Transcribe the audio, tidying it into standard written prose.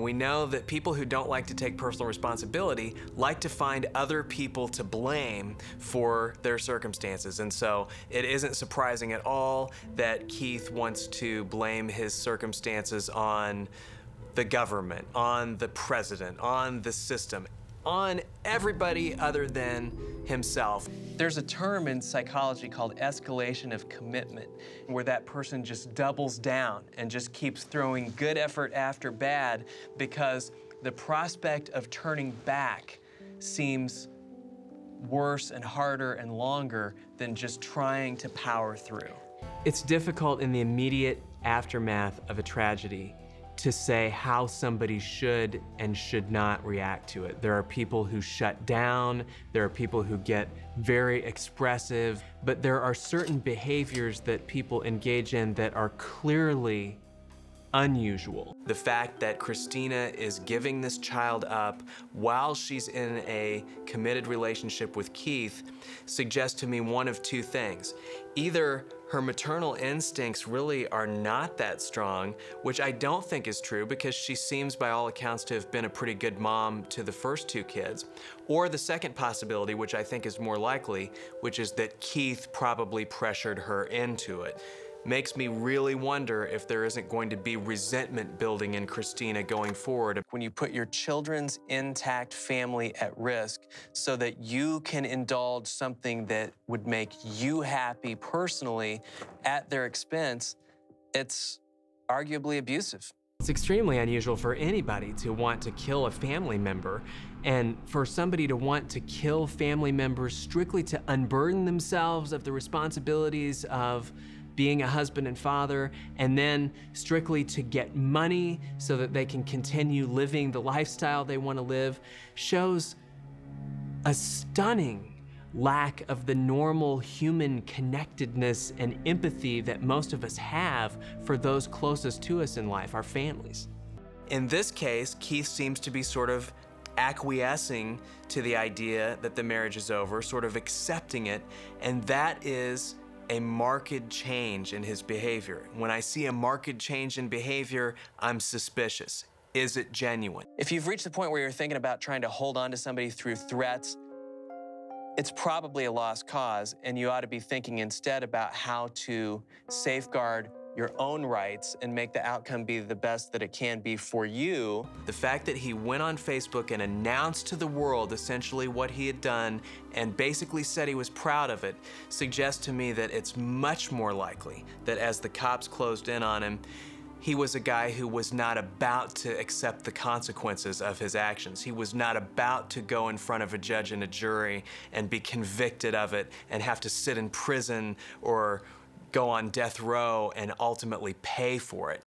And we know that people who don't like to take personal responsibility like to find other people to blame for their circumstances. And so it isn't surprising at all that Keith wants to blame his circumstances on the government, on the president, on the system, on everybody other than himself. There's a term in psychology called escalation of commitment, where that person just doubles down and just keeps throwing good effort after bad because the prospect of turning back seems worse and harder and longer than just trying to power through. It's difficult in the immediate aftermath of a tragedy to say how somebody should and should not react to it. There are people who shut down, there are people who get very expressive, but there are certain behaviors that people engage in that are clearly unusual. The fact that Christina is giving this child up while she's in a committed relationship with Keith suggests to me one of two things. Either her maternal instincts really are not that strong, which I don't think is true because she seems by all accounts to have been a pretty good mom to the first two kids. Or the second possibility, which I think is more likely, which is that Keith probably pressured her into it. Makes me really wonder if there isn't going to be resentment building in Christina going forward. When you put your children's intact family at risk so that you can indulge something that would make you happy personally at their expense, it's arguably abusive. It's extremely unusual for anybody to want to kill a family member, and for somebody to want to kill family members strictly to unburden themselves of the responsibilities of being a husband and father, and then strictly to get money so that they can continue living the lifestyle they want to live, shows a stunning lack of the normal human connectedness and empathy that most of us have for those closest to us in life, our families. In this case, Keith seems to be sort of acquiescing to the idea that the marriage is over, sort of accepting it, and that is a marked change in his behavior. When I see a marked change in behavior, I'm suspicious. Is it genuine? If you've reached the point where you're thinking about trying to hold on to somebody through threats, it's probably a lost cause, and you ought to be thinking instead about how to safeguard your own rights and make the outcome be the best that it can be for you. The fact that he went on Facebook and announced to the world essentially what he had done and basically said he was proud of it suggests to me that it's much more likely that as the cops closed in on him, he was a guy who was not about to accept the consequences of his actions. He was not about to go in front of a judge and a jury and be convicted of it and have to sit in prison or go on death row and ultimately pay for it.